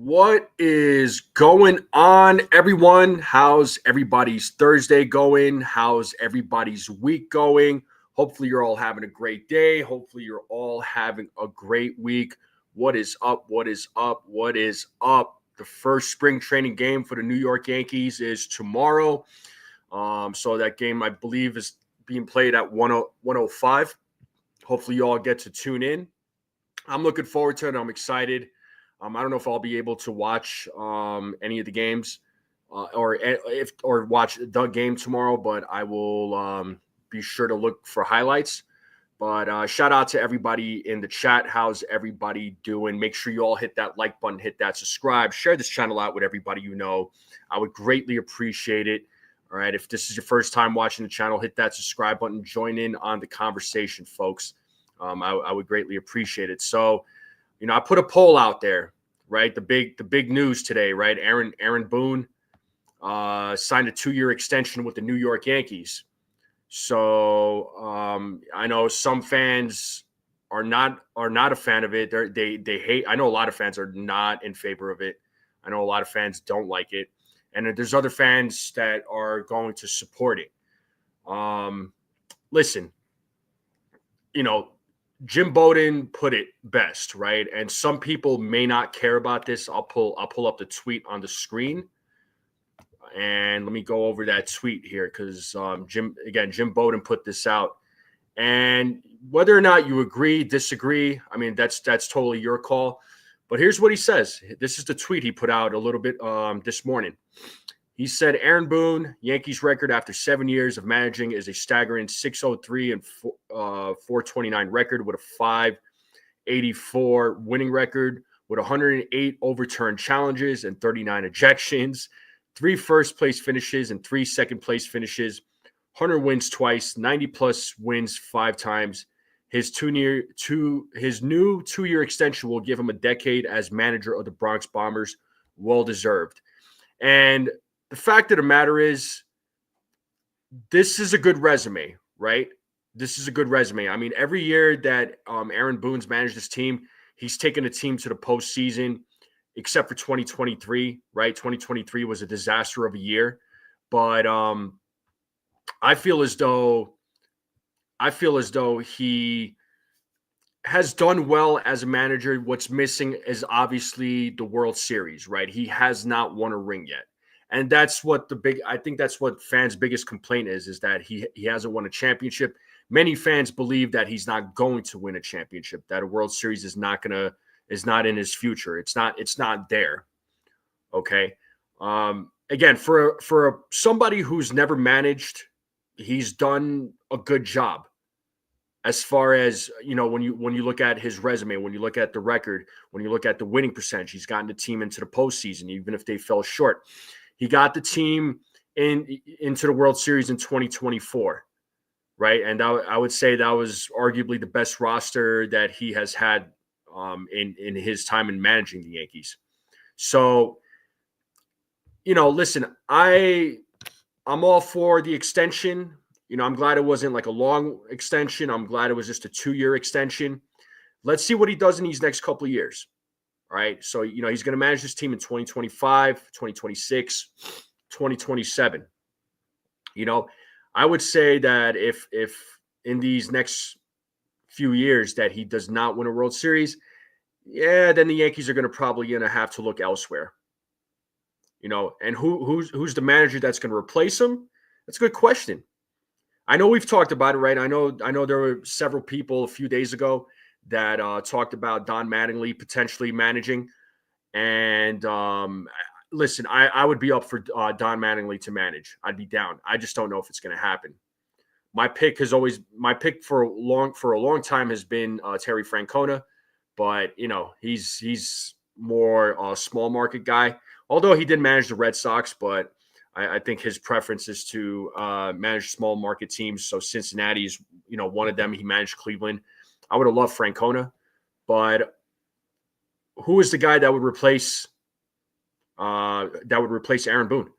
What is going on, everyone? How's everybody's Thursday going? How's everybody's week going? Hopefully, you're all having a great day. Hopefully, you're all having a great week. What is up? What is up? What is up? The first spring training game for the New York Yankees is tomorrow. So that game, I believe, is being played at 105. Hopefully, you all get to tune in. I'm looking forward to it. I'm excited. I don't know if I'll be able to watch any of the games or watch the game tomorrow, but I will be sure to look for highlights. But shout out to everybody in the chat. How's everybody doing? Make sure you all hit that like button, hit that subscribe, share this channel out with everybody you know. I would greatly appreciate it. All right, if this is your first time watching the channel, hit that subscribe button. Join in on the conversation, folks. I would greatly appreciate it. So, I put a poll out there, right? The big news today, right? Aaron Boone signed a 2-year extension with the New York Yankees. So I know some fans are not a fan of it. They hate. I know a lot of fans are not in favor of it. I know a lot of fans don't like it, and there's other fans that are going to support it. Listen, Jim Bowden put it best, right? And some people may not care about this. I'll pull up the tweet on the screen, and let me go over that tweet here because Jim Bowden put this out. And whether or not you agree, disagree, I mean that's totally your call. But here's what he says. This is the tweet he put out a little bit this morning. He said, Aaron Boone, Yankees record after 7 years of managing is a staggering 603 and 429 record with a 584 winning record with 108 overturned challenges and 39 ejections, 3 first-place finishes and 3 second-place finishes, 100 wins twice, 90-plus wins 5 times. His new 2-year extension will give him a decade as manager of the Bronx Bombers. Well-deserved. And the fact of the matter is, this is a good resume, right? This is a good resume. I mean, every year that Aaron Boone's managed this team, he's taken a team to the postseason, except for 2023, right? 2023 was a disaster of a year. But I feel as though he has done well as a manager. What's missing is obviously the World Series, right? He has not won a ring yet. And that's what I think that's what fans' biggest complaint is that he hasn't won a championship. Many fans believe that he's not going to win a championship, that a World Series is not in his future. It's not there. Okay. Again, for somebody who's never managed, he's done a good job. As far as, when you look at his resume, when you look at the record, when you look at the winning percentage, he's gotten the team into the postseason, even if they fell short. He got the team into the World Series in 2024, right? And I would say that was arguably the best roster that he has had in his time in managing the Yankees. So, listen, I'm all for the extension. I'm glad it wasn't like a long extension. I'm glad it was just a 2-year extension. Let's see what he does in these next couple of years. All right. So, he's going to manage this team in 2025, 2026, 2027. I would say that if in these next few years that he does not win a World Series, then the Yankees are going to have to look elsewhere. And who's the manager that's going to replace him? That's a good question. I know we've talked about it, right? I know there were several people a few days ago that talked about Don Mattingly potentially managing. And listen, I would be up for Don Mattingly to manage. I'd be down. I just don't know if it's going to happen. My pick for a long time has been Terry Francona, but he's more a small market guy. Although he did manage the Red Sox, but I think his preference is to manage small market teams. So Cincinnati is one of them. He managed Cleveland. I would have loved Francona, but who is the guy that would replace Aaron Boone?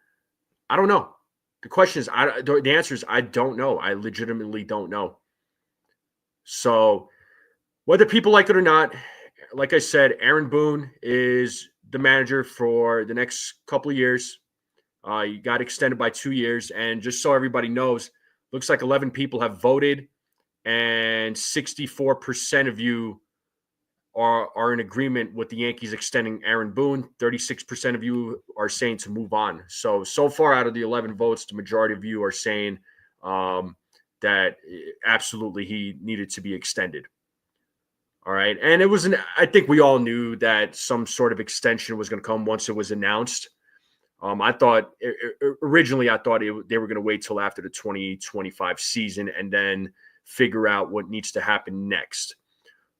I don't know. The question is, the answer is I don't know. I legitimately don't know. So whether people like it or not, like I said, Aaron Boone is the manager for the next couple of years. He got extended by 2 years. And just so everybody knows, looks like 11 people have voted, and 64% of you are in agreement with the Yankees extending Aaron Boone. 36% of you are saying to move on. So far out of the 11 votes, the majority of you are saying that absolutely he needed to be extended. All right. And I think we all knew that some sort of extension was going to come once it was announced. I thought originally they were going to wait till after the 2025 season and then figure out what needs to happen next.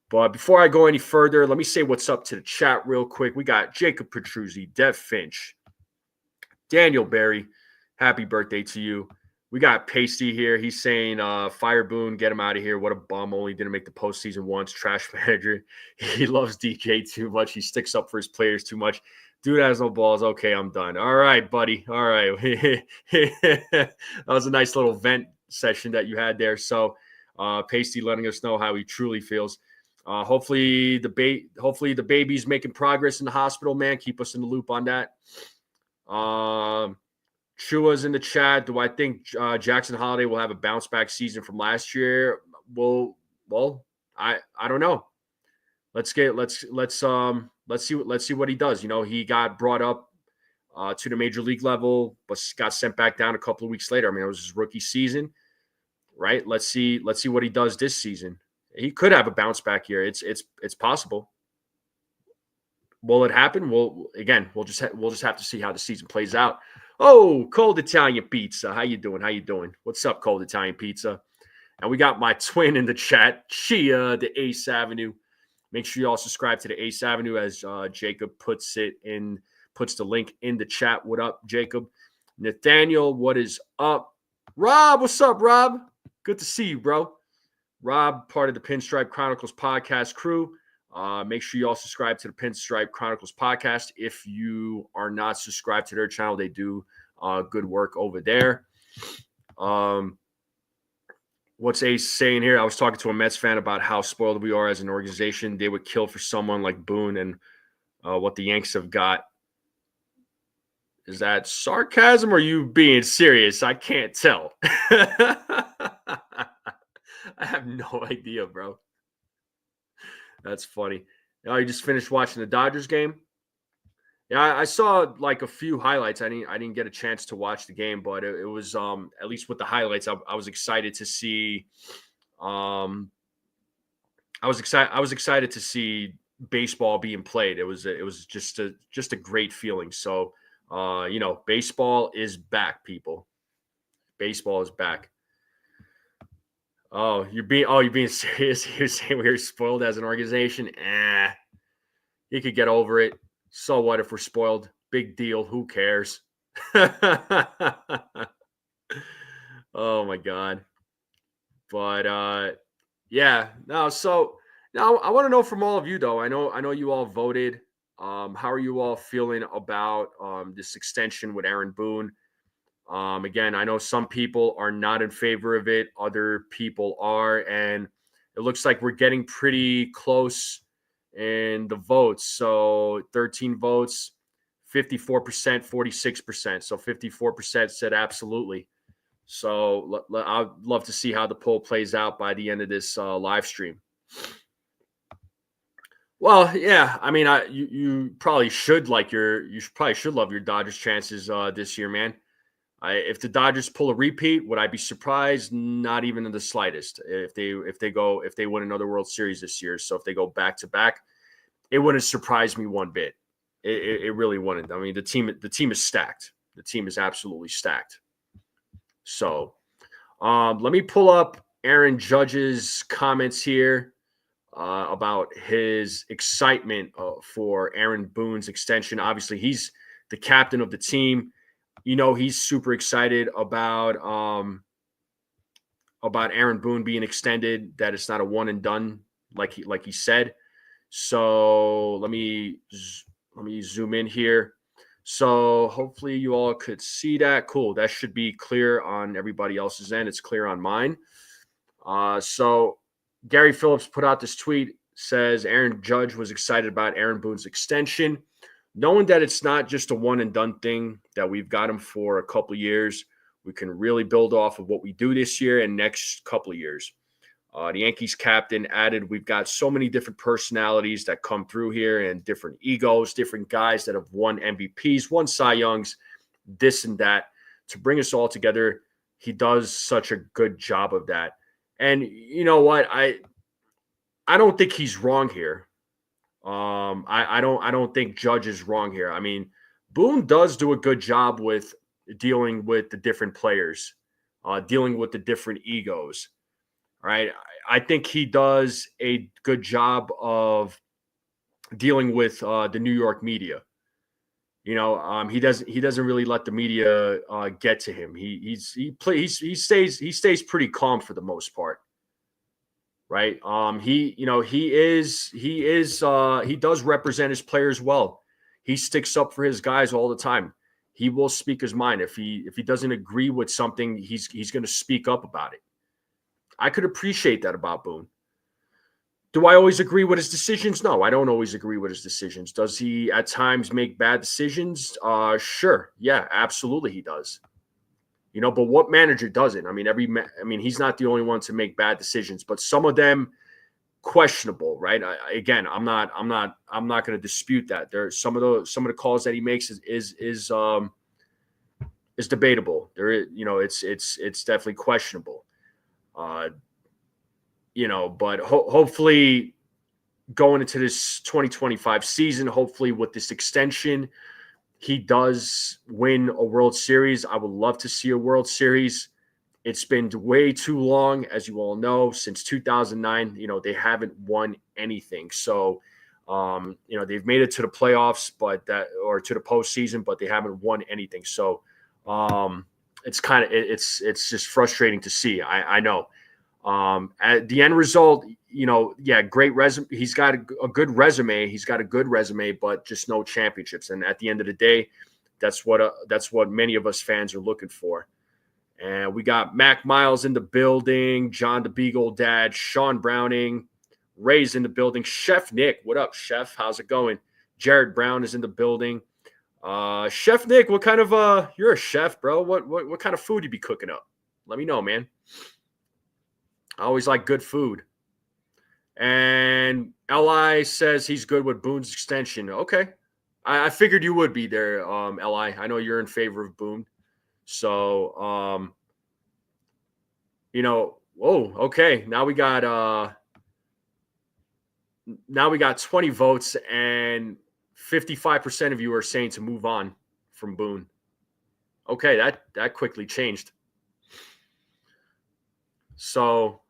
But before I go any further, let me say what's up to the chat real quick. We got Jacob Petruzzi, Dev Finch, Daniel Berry. Happy birthday to you. We got Pasty here. He's saying, fire Boone, get him out of here. What a bum. Only didn't make the postseason once. Trash manager. He loves DJ too much. He sticks up for his players too much. Dude has no balls. Okay, I'm done. All right, buddy. All right. That was a nice little vent session that you had there. So Pasty letting us know how he truly feels. Hopefully the baby's making progress in the hospital, man. Keep us in the loop on that. Chua's in the chat. Do I think Jackson Holiday will have a bounce back season from last year? Well, I don't know. Let's see what he does. You know, he got brought up to the major league level, but got sent back down a couple of weeks later. I mean, it was his rookie season, right? Let's see what he does this season. He could have a bounce back year. It's possible. Will it happen? We'll just have to see how the season plays out. Oh, Cold Italian Pizza. How you doing? What's up, Cold Italian Pizza? And we got my twin in the chat, Chia, the Ace Avenue. Make sure you all subscribe to the Ace Avenue as Jacob puts the link in the chat. What up, Jacob? Nathaniel, what is up? Rob, what's up, Rob? Good to see you, bro. Rob, part of the Pinstripe Chronicles podcast crew. Make sure you all subscribe to the Pinstripe Chronicles podcast. If you are not subscribed to their channel, they do good work over there. What's Ace saying here? I was talking to a Mets fan about how spoiled we are as an organization. They would kill for someone like Boone, and what the Yanks have got. Is that sarcasm or you being serious? I can't tell. I have no idea, bro. That's funny. You just finished watching the Dodgers game? Yeah, I saw like a few highlights. I didn't get a chance to watch the game, but it was at least with the highlights, I was excited to see. I was excited to see baseball being played. It was just a great feeling. So baseball is back, people. Baseball is back. Oh, you're being serious. You're saying we're spoiled as an organization? You could get over it. So what if we're spoiled? Big deal. Who cares? Oh my God. But yeah. No. So now I want to know from all of you though. I know you all voted. How are you all feeling about this extension with Aaron Boone? Again, I know some people are not in favor of it. Other people are. And it looks like we're getting pretty close in the votes. So 13 votes, 54%, 46%. So 54% said absolutely. So I'd love to see how the poll plays out by the end of this live stream. Well, yeah. I mean, you probably should love your Dodgers chances this year, man. If the Dodgers pull a repeat, would I be surprised? Not even in the slightest. If they win another World Series this year, so if they go back to back, it wouldn't surprise me one bit. It really wouldn't. I mean, the team is stacked. The team is absolutely stacked. So, let me pull up Aaron Judge's comments here about his excitement for Aaron Boone's extension. Obviously, he's the captain of the team. He's super excited about Aaron Boone being extended, that it's not a one and done like he said. So let me zoom in here. So hopefully you all could see that. Cool. That should be clear on everybody else's end. It's clear on mine. So Gary Phillips put out this tweet, says Aaron Judge was excited about Aaron Boone's extension. knowing that it's not just a one and done thing, that we've got him for a couple of years, we can really build off of what we do this year and next couple of years. The Yankees captain added, we've got so many different personalities that come through here and different egos, different guys that have won MVPs, won Cy Youngs, this and that. To bring us all together, he does such a good job of that. And you know what? I don't think he's wrong here. I don't think Judge is wrong here. I mean, Boone does do a good job with dealing with the different players, dealing with the different egos. Right. I think he does a good job of dealing with the New York media. He doesn't really let the media get to him. He stays pretty calm for the most part. Right. He does represent his players well. He sticks up for his guys all the time. He will speak his mind. If he doesn't agree with something, he's going to speak up about it. I could appreciate that about Boone. Do I always agree with his decisions? No, I don't always agree with his decisions. Does he at times make bad decisions? Sure. Yeah, absolutely he does. But what manager doesn't? I mean, he's not the only one to make bad decisions, but some of them questionable, right? I'm not going to dispute that. There's some of the calls that he makes is debatable. It's definitely questionable. But hopefully going into this 2025 season, hopefully with this extension, he does win a World Series. I would love to see a World Series. It's been way too long, as you all know, since 2009. They haven't won anything. So, they've made it to the playoffs, or to the postseason, but they haven't won anything. So, it's just frustrating to see. I know. At the end result, great resume. He's got a good resume. He's got a good resume, but just no championships. And at the end of the day, that's what many of us fans are looking for. And we got Mac Miles in the building, John the Beagle Dad, Sean Browning, Ray's in the building, Chef Nick. What up, Chef? How's it going? Jared Brown is in the building. Chef Nick, what kind of you're a chef, bro? What kind of food you be cooking up? Let me know, man. I always like good food. And Li says he's good with Boone's extension. Okay. I figured you would be there, Li. I know you're in favor of Boone. So, okay. Now we got 20 votes, and 55% of you are saying to move on from Boone. Okay, that quickly changed. So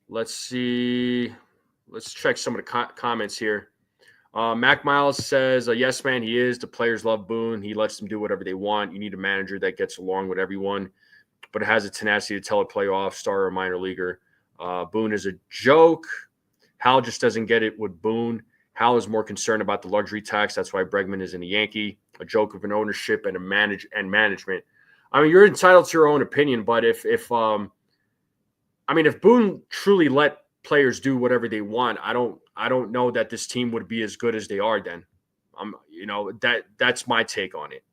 let's see. Let's check some of the comments here. Mac Miles says, yes, man, he is. The players love Boone. He lets them do whatever they want. You need a manager that gets along with everyone, but has a tenacity to tell a playoff star or minor leaguer. Boone is a joke. Hal just doesn't get it with Boone. Hal is more concerned about the luxury tax. That's why Bregman is in a Yankee. A joke of an ownership and management. I mean, you're entitled to your own opinion, but if Boone truly let players do whatever they want, I don't know that this team would be as good as they are then. That's my take on it.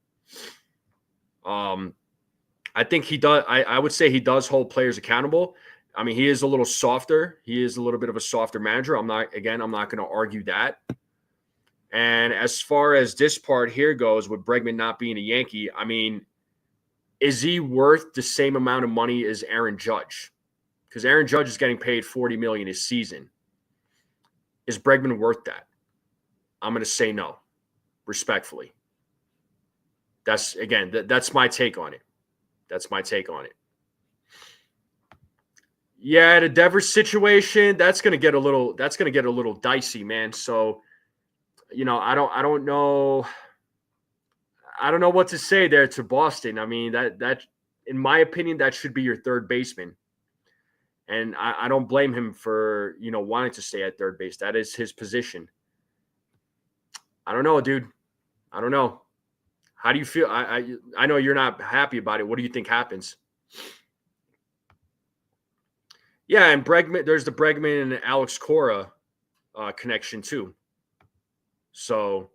I think he does. I would say he does hold players accountable. I mean, he is a little softer. He is a little bit of a softer manager. I'm not going to argue that. And as far as this part here goes, with Bregman not being a Yankee, I mean, is he worth the same amount of money as Aaron Judge? Because Aaron Judge is getting paid $40 million a season. Is Bregman worth that? I'm going to say no, respectfully. That's my take on it. That's my take on it. Yeah, the Devers situation, that's going to get a little dicey, man. So, I don't know what to say there to Boston. I mean, that in my opinion, that should be your third baseman. And I don't blame him for, wanting to stay at third base. That is his position. I don't know, dude. I don't know. How do you feel? I know you're not happy about it. What do you think happens? Yeah, and Bregman. There's the Bregman and Alex Cora connection too. So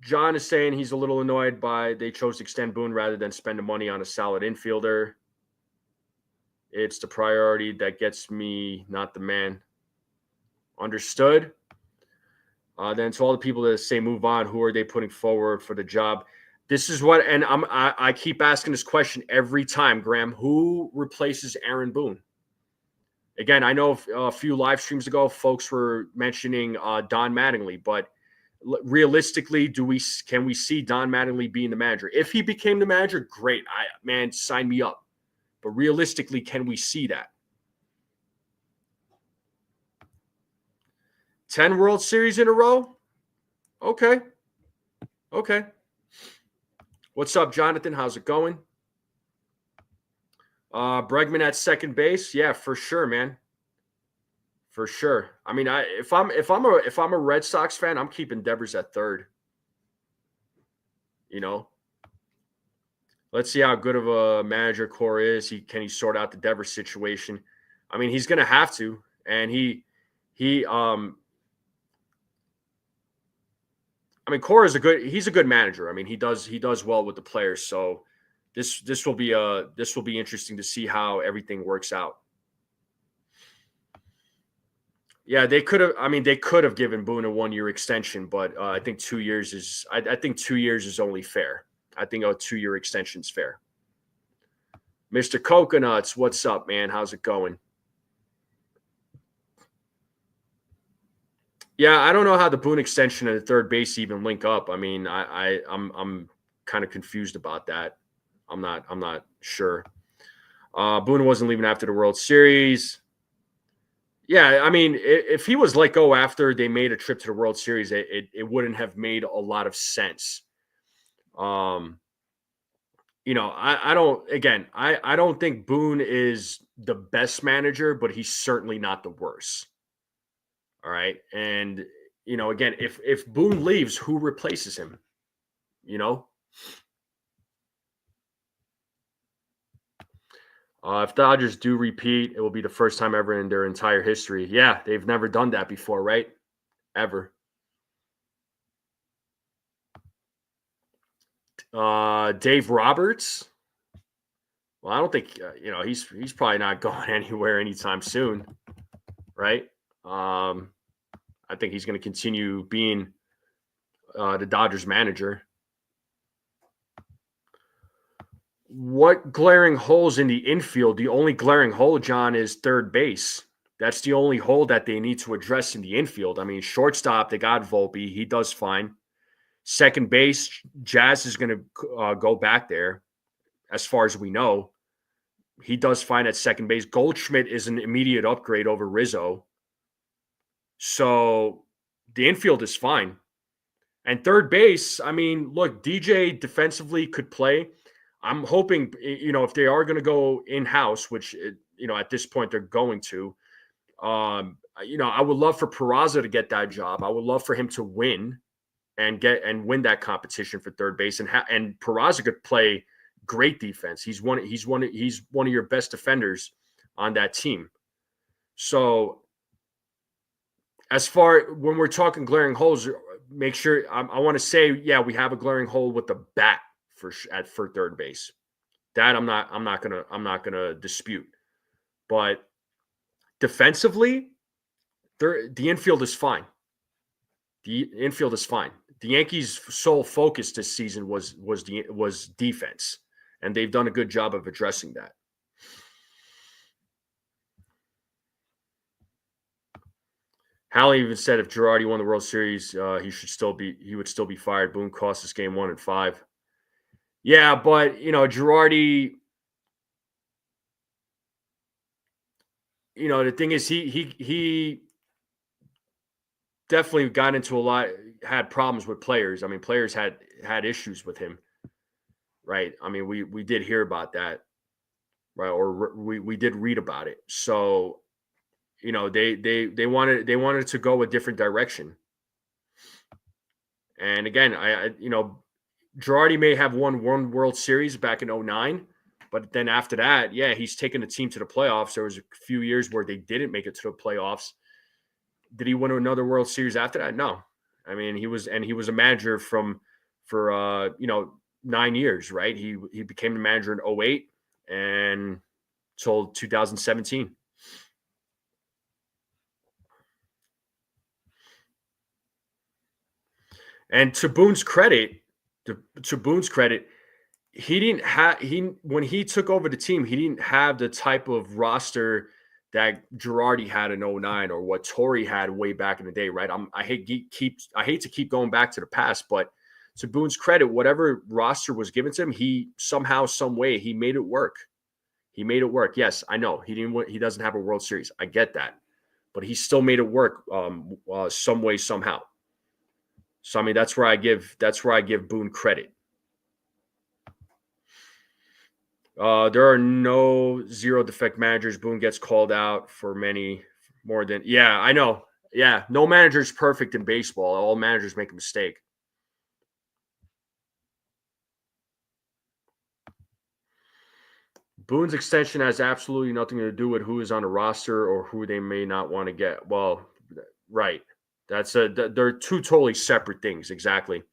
John is saying he's a little annoyed by they chose to extend Boone rather than spend the money on a solid infielder. It's the priority that gets me, not the man. Understood. Then to all the people that say move on, who are they putting forward for the job? This is what, and I keep asking this question every time, Graham. Who replaces Aaron Boone? Again, I know a few live streams ago, folks were mentioning Don Mattingly, but realistically, can we see Don Mattingly being the manager? If he became the manager, great. Man, sign me up. But realistically, can we see that? 10 World Series in a row? Okay. What's up, Jonathan? How's it going? Bregman at second base? Yeah, for sure, man. For sure. I mean, if I'm a Red Sox fan, I'm keeping Devers at third. You know, let's see how good of a manager Core is. Can he sort out the Devers situation? I mean, he's going to have to, and I mean, Core is he's a good manager. I mean, he does well with the players. So this will be interesting to see how everything works out. Yeah, they could have given Boone a 1-year extension, but I think 2 years is I think 2 years is only fair. I think a 2-year extension is fair. Mr. Coconuts, what's up, man? How's it going? Yeah, I don't know how the Boone extension and the third base even link up. I mean, I'm kind of confused about that. I'm not sure. Boone wasn't leaving after the World Series. Yeah, I mean, if he was let go after they made a trip to the World Series, it wouldn't have made a lot of sense. I don't think Boone is the best manager, but he's certainly not the worst. All right. And, again, if Boone leaves, who replaces him? If Dodgers do repeat, it will be the first time ever in their entire history. Yeah, they've never done that before, right? Ever. Dave Roberts. Well, I don't think he's probably not going anywhere anytime soon, right? I think he's going to continue being the Dodgers manager. What glaring holes in the infield? The only glaring hole, John, is third base. That's the only hole that they need to address in the infield. I mean, shortstop, they got Volpe. He does fine. Second base, Jazz is going to go back there, as far as we know. He does fine at second base. Goldschmidt is an immediate upgrade over Rizzo. So the infield is fine. And third base, I mean, look, DJ defensively could play. I'm hoping, if they are going to go in-house, which, at this point they're going to, I would love for Peraza to get that job. I would love for him to win and win that competition for third base. And Peraza could play great defense. He's one of your best defenders on that team. So as far when we're talking glaring holes, make sure I want to say, yeah, we have a glaring hole with the bat for third base. That I'm not gonna dispute. But defensively, the infield is fine. The infield is fine. The Yankees' sole focus this season was defense, and they've done a good job of addressing that. Hallie even said if Girardi won the World Series, he would still be fired. Boone cost us game 1 and 5. Yeah, but Girardi, the thing is he definitely got into had problems with players. I mean, players had issues with him, right? I mean, we did hear about that, right? Or we did read about it. So, they wanted to go a different direction. And again, Girardi may have won one World Series back in 2009, But then after that, yeah, he's taken the team to the playoffs. There was a few years where they didn't make it to the playoffs. Did he win another World Series after that? No. I mean, he was a manager for 9 years, right? He became the manager in 08 and till 2017. And to Boone's credit, he didn't have when he took over the team, he didn't have the type of roster that Girardi had in 09 or what Torre had way back in the day, right? I hate to keep going back to the past, but to Boone's credit, whatever roster was given to him, he somehow, some way, he made it work. He made it work. Yes, I know he doesn't have a World Series. I get that, but he still made it work some way, somehow. So I mean, that's where I give Boone credit. There are no zero defect managers. Boone gets called out for many more than. Yeah, I know. Yeah, no manager is perfect in baseball. All managers make a mistake. Boone's extension has absolutely nothing to do with who is on the roster or who they may not want to get. Well, right. They're two totally separate things. Exactly.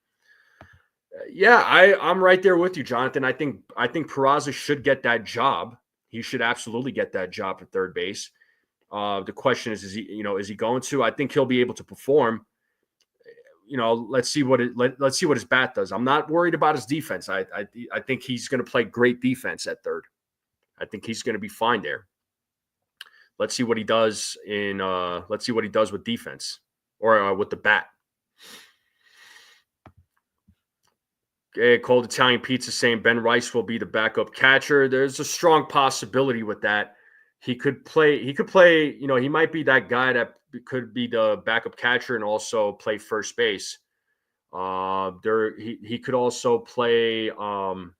Yeah, I'm right there with you, Jonathan. I think Peraza should get that job. He should absolutely get that job at third base. The question is he going to? I think he'll be able to perform. Let's see what let's see what his bat does. I'm not worried about his defense. I think he's going to play great defense at third. I think he's going to be fine there. Let's see what he does with defense or with the bat. Cold Italian Pizza saying Ben Rice will be the backup catcher. There's a strong possibility with that. He could play. He might be that guy that could be the backup catcher and also play first base. He could also play, the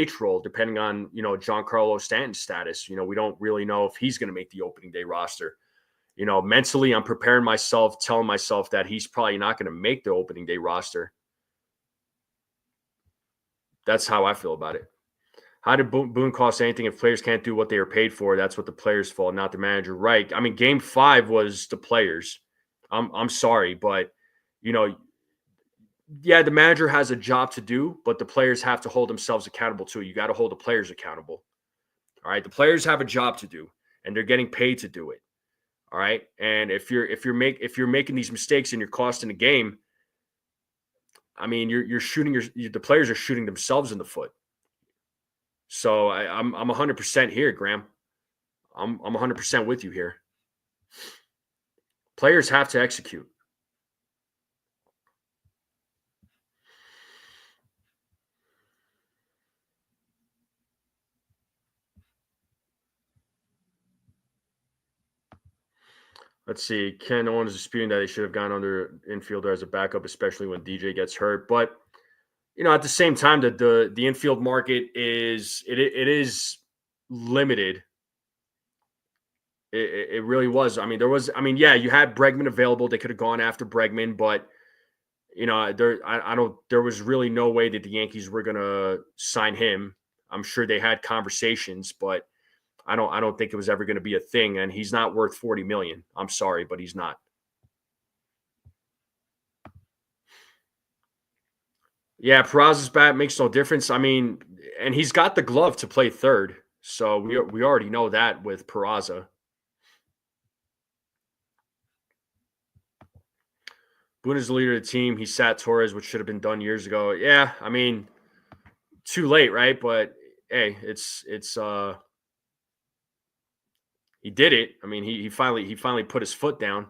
DH role, depending on Giancarlo Stanton's status. We don't really know if he's going to make the opening day roster. Mentally, I'm preparing myself, telling myself that he's probably not going to make the opening day roster. That's how I feel about it. How did Boone cost anything if players can't do what they are paid for? That's what the players' fault, not the manager. Right. I mean, game 5 was the players. I'm sorry, but, yeah, the manager has a job to do, but the players have to hold themselves accountable too. You got to hold the players accountable. All right. The players have a job to do, and they're getting paid to do it. All right. And if you're making these mistakes and you're costing the game, I mean, you're shooting the players are shooting themselves in the foot. So I'm 100% here, Graham. I'm 100% with you here. Players have to execute. Let's see. Ken Owen is disputing that they should have gone under infielder as a backup, especially when DJ gets hurt. But at the same time, the infield market is limited. It really was. I mean, you had Bregman available. They could have gone after Bregman, but there was really no way that the Yankees were going to sign him. I'm sure they had conversations, but I don't think it was ever going to be a thing. And he's not worth $40 million. I'm sorry, but he's not. Yeah, Peraza's bat makes no difference. I mean, and he's got the glove to play third. So we already know that with Peraza. Boone is the leader of the team. He sat Torres, which should have been done years ago. Yeah, I mean, too late, right? But hey, he did it. I mean, he finally put his foot down.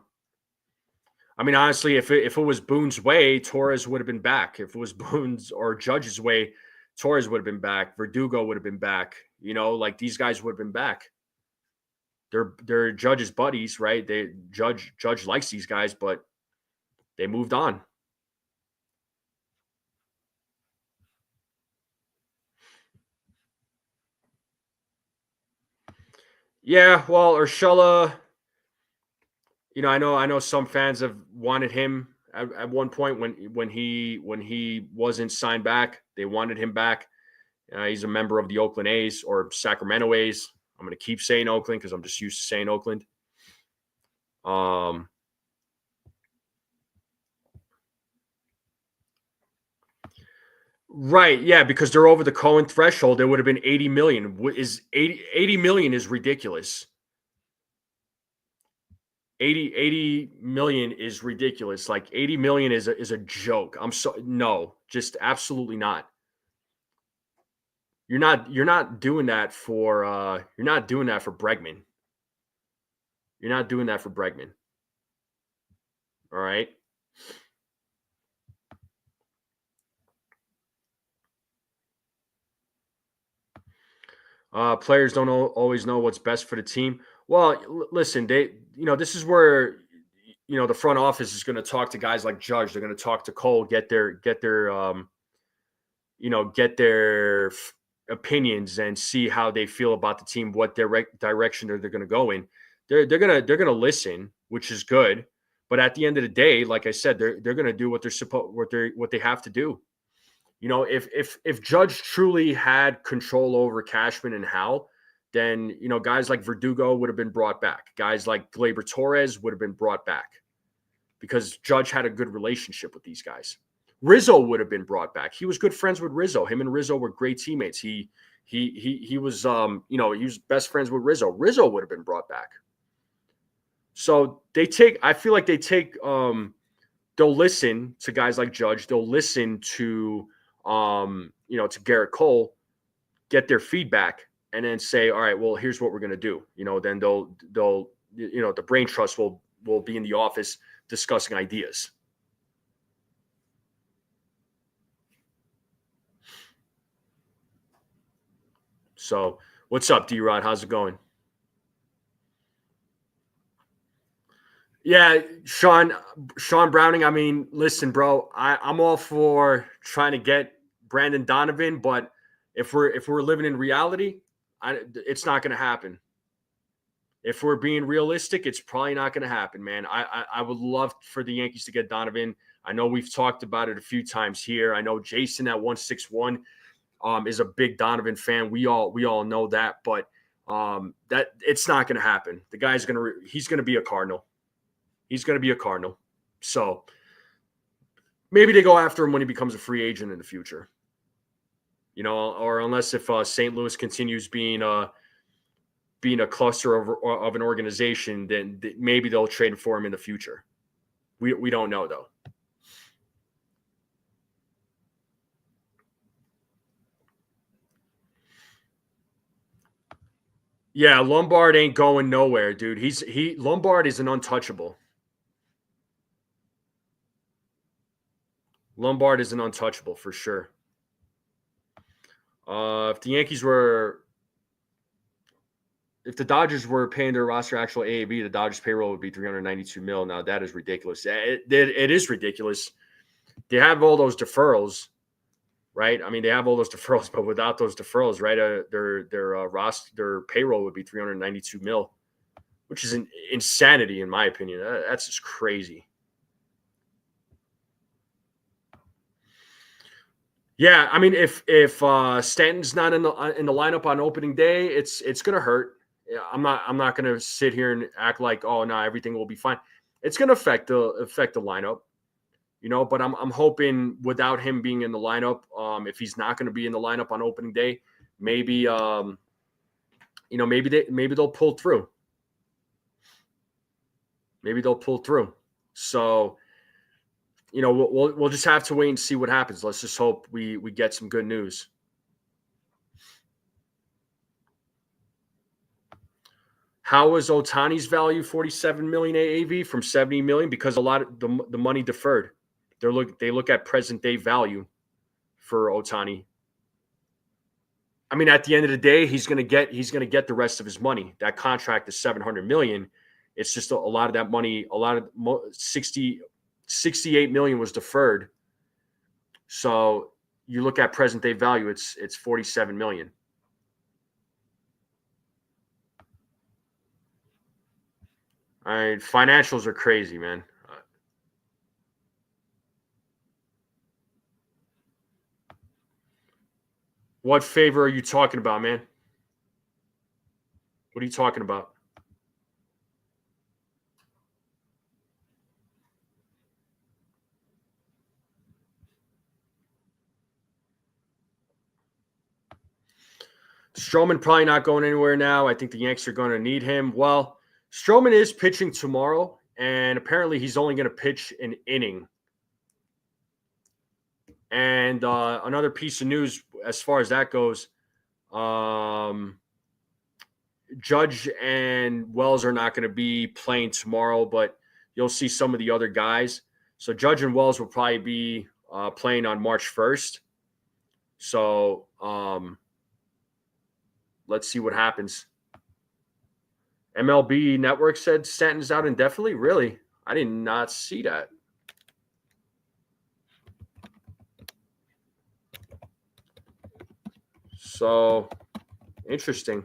I mean, honestly, if it was Boone's way, Torres would have been back. If it was Boone's or Judge's way, Torres would have been back. Verdugo would have been back. Like these guys would have been back. They're Judge's buddies, right? Judge likes these guys, but they moved on. Yeah, well, Urshela, I know some fans have wanted him at one point when he wasn't signed back. They wanted him back, He's a member of the Oakland A's or Sacramento A's. I'm going to keep saying Oakland because I'm just used to saying Oakland. Right, yeah, because they're over the Cohen threshold. It would have been 80 million. Is 80 million is ridiculous. 80 million is ridiculous. Like 80 million is a joke. No, just absolutely not. You're not doing that for Bregman. You're not doing that for Bregman. All right. Players don't always know what's best for the team. Well, listen, this is where, the front office is going to talk to guys like Judge. They're going to talk to Cole, get their opinions and see how they feel about the team, what direction they're going to go in. They're going to listen, which is good. But at the end of the day, like I said, they're going to do what they have to do. If Judge truly had control over Cashman and Hal, then guys like Verdugo would have been brought back. Guys like Gleyber Torres would have been brought back because Judge had a good relationship with these guys. Rizzo would have been brought back. He was good friends with Rizzo. Him and Rizzo were great teammates. He was he was best friends with Rizzo. Rizzo would have been brought back. So I feel like they'll listen to guys like Judge. They'll listen to to Garrett Cole, get their feedback, and then say, all right, well, here's what we're going to do. Then they'll the brain trust will be in the office discussing ideas. So what's up, D-Rod? How's it going? Yeah, Sean Browning. I mean, listen, bro, I'm all for trying to get Brandon Donovan, but if we're living in reality, it's not going to happen. If we're being realistic, it's probably not going to happen, man. I would love for the Yankees to get Donovan. I know we've talked about it a few times here. I know Jason at 161 is a big Donovan fan. We all know that, but that it's not going to happen. The guy's he's going to be a Cardinal. He's going to be a Cardinal. So maybe they go after him when he becomes a free agent in the future. Or unless if St. Louis continues being a cluster of an organization, then maybe they'll trade for him in the future. We don't know, though. Yeah, Lombard ain't going nowhere, dude. Lombard is an untouchable. Lombard is an untouchable for sure. If the Dodgers were paying their roster actual AAV, the Dodgers payroll would be $392 million. Now that is ridiculous. It is ridiculous. They have all those deferrals, right? I mean, they have all those deferrals, but without those deferrals, right, their payroll would be $392 million, which is insanity in my opinion. That's just crazy. Yeah, I mean, if Stanton's not in the lineup on opening day, it's gonna hurt. I'm not gonna sit here and act like, oh no, everything will be fine. It's gonna affect the lineup, But I'm hoping without him being in the lineup, if he's not going to be in the lineup on opening day, maybe maybe they'll pull through. Maybe they'll pull through. So we'll just have to wait and see what happens. Let's just hope we get some good news. How is Ohtani's value 47 million AAV from 70 million? Because a lot of the money deferred. They look at present day value for Ohtani. I mean, at the end of the day, he's going to get the rest of his money. That contract is $700 million. It's just a lot of that money. A lot of 68 million was deferred. So you look at present day value, it's 47 million. Financials are crazy, man. What favor are you talking about, man? What are you talking about? Stroman probably not going anywhere now. I think the Yankees are going to need him. Well, Stroman is pitching tomorrow, and apparently he's only going to pitch an inning. And another piece of news as far as that goes, Judge and Wells are not going to be playing tomorrow, but you'll see some of the other guys. So Judge and Wells will probably be playing on March 1st. So let's see what happens. MLB Network said Stanton's out indefinitely. Really? I did not see that. So interesting.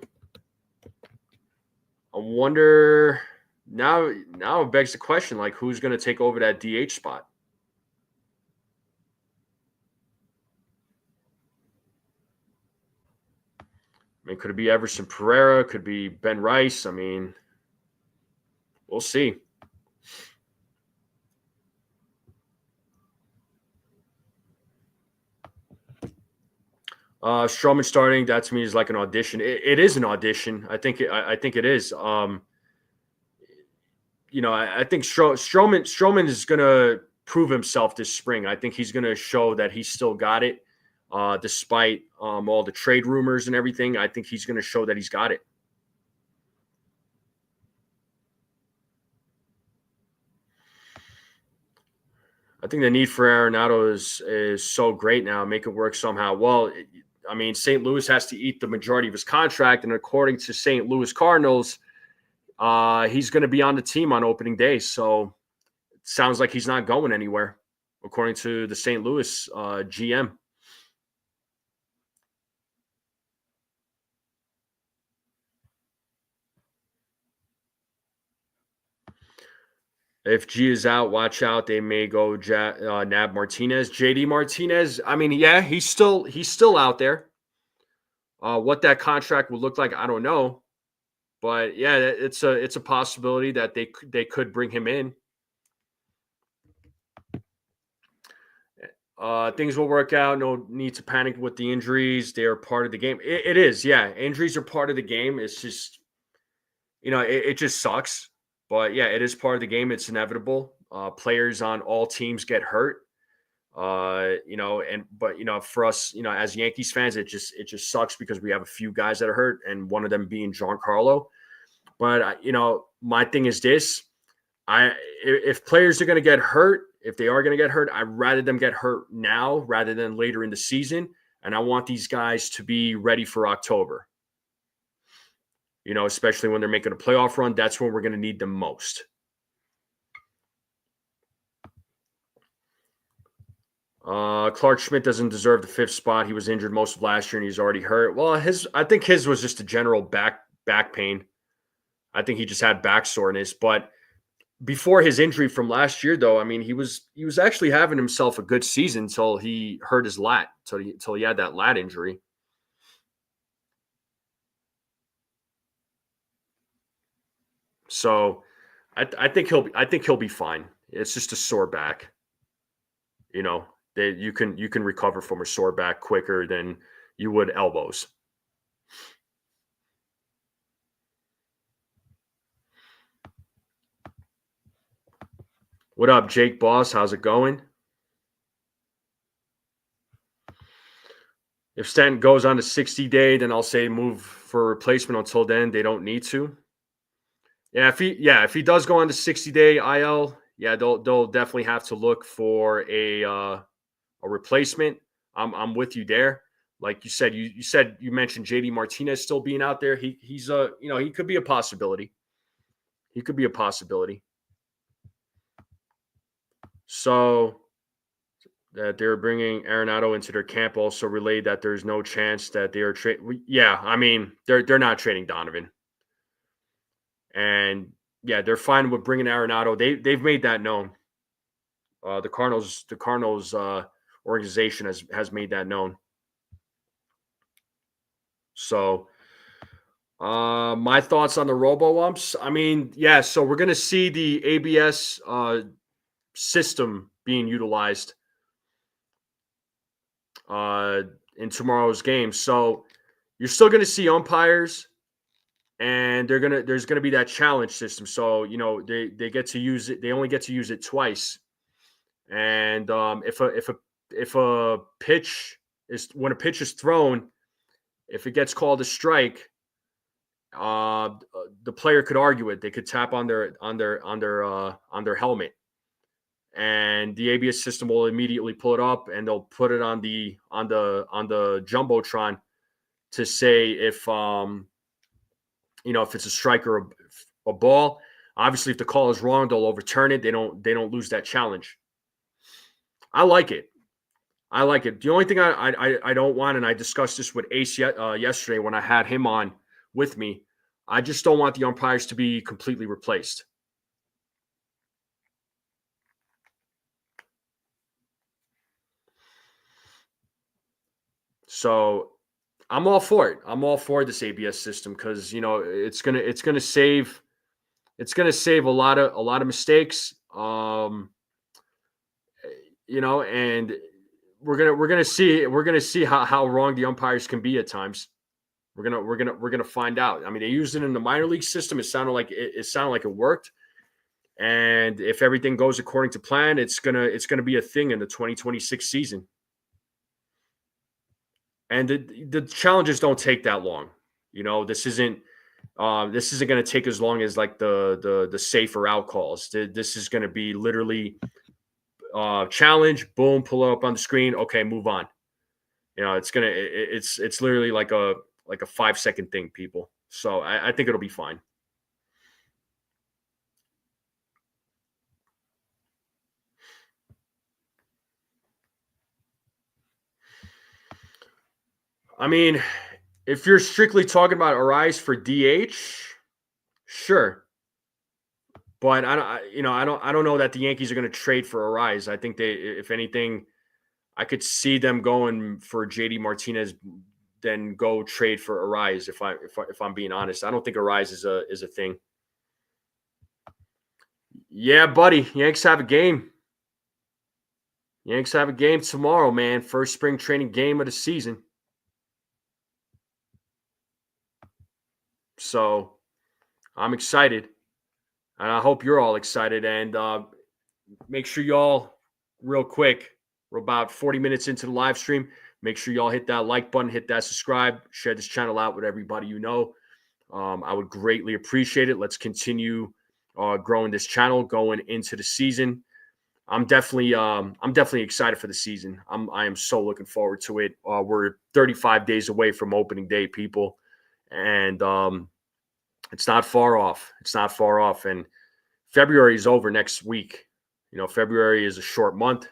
I wonder now it begs the question, like, who's going to take over that DH spot? I mean, could it be Everson Pereira? Could it be Ben Rice? I mean, we'll see. Stroman starting, that to me is like an audition. It is an audition. I think it is. I think Stroman is going to prove himself this spring. I think he's going to show that he's still got it, despite all the trade rumors and everything. I think he's going to show that he's got it. I think the need for Arenado is so great now. Make it work somehow. Well, I mean, St. Louis has to eat the majority of his contract, and according to St. Louis Cardinals, he's going to be on the team on opening day. So it sounds like he's not going anywhere, according to the St. Louis GM. If G is out, watch out. They may go Nab Martinez, JD Martinez. I mean, yeah, he's still out there. What that contract would look like, I don't know, but yeah, it's a possibility that they could bring him in. Things will work out. No need to panic with the injuries. They are part of the game. It is, yeah. Injuries are part of the game. It's just, it just sucks. But yeah, it is part of the game. It's inevitable. Players on all teams get hurt. But for us, as Yankees fans, it just sucks because we have a few guys that are hurt, and one of them being Giancarlo. But my thing is this: if players are going to get hurt, if they are going to get hurt, I'd rather them get hurt now rather than later in the season. And I want these guys to be ready for October. Especially when they're making a playoff run, that's when we're going to need them most. Clark Schmidt doesn't deserve the 5th spot. He was injured most of last year and he's already hurt. Well, I think his was just a general back pain. I think he just had back soreness. But before his injury from last year, though, I mean, he was actually having himself a good season until he hurt his lat, until he had that lat injury. So I think he'll be fine. It's just a sore back. You can recover from a sore back quicker than you would elbows. What up, Jake Boss? How's it going? If Stanton goes on a 60-day, then I'll say move for a replacement. Until then, they don't need to. Yeah, if he does go on the 60-day IL, yeah, they'll definitely have to look for a replacement. I'm with you there. Like you said, you mentioned JD Martinez still being out there. He's he could be a possibility. He could be a possibility. So that they're bringing Arenado into their camp also relayed that there's no chance that they are trading. Yeah, I mean they're not trading Donovan, and yeah, they're fine with bringing Arenado. They've made that known. The Cardinals organization has made that known. So, my thoughts on the robo umps. I mean, yeah. So we're gonna see the ABS system being utilized uh, in tomorrow's game. So you're still gonna see umpires, and there's gonna be that challenge system. So they get to use it. They only get to use it twice. And if a pitch is when a pitch is thrown, if it gets called a strike, the player could argue it. They could tap on their helmet, and the ABS system will immediately pull it up, and they'll put it on the jumbotron to say if it's a strike or a ball. Obviously, if the call is wrong, they'll overturn it. They don't lose that challenge. I like it. I like it. The only thing I don't want, and I discussed this with Ace yesterday when I had him on with me, I just don't want the umpires to be completely replaced. So I'm all for it. I'm all for this ABS system because it's gonna save a lot of mistakes. And we're gonna see how wrong the umpires can be at times. We're gonna find out. I mean, they used it in the minor league system. It sounded like it worked. And if everything goes according to plan, it's gonna be a thing in the 2026 season. And the challenges don't take that long. This isn't going to take as long as like the safer out calls. This is going to be literally challenge, boom, pull it up on the screen. Okay, move on. It's literally like a 5-second thing, people. So I think it'll be fine. I mean, if you're strictly talking about Arise for DH, sure. But I don't know that the Yankees are going to trade for Arise. I think if anything, I could see them going for JD Martinez, then go trade for Arise. If I'm being honest, I don't think Arise is a thing. Yeah, buddy, Yanks have a game. Yanks have a game tomorrow, man. First spring training game of the season. So I'm excited, and I hope you're all excited. And make sure y'all, real quick, we're about 40 minutes into the live stream. Make sure y'all hit that like button, hit that subscribe, share this channel out with everybody you know. I would greatly appreciate it. Let's continue growing this channel going into the season. I'm definitely excited for the season. I am so looking forward to it. We're 35 days away from opening day, people, and it's not far off. It's not far off, and February is over next week. February is a short month,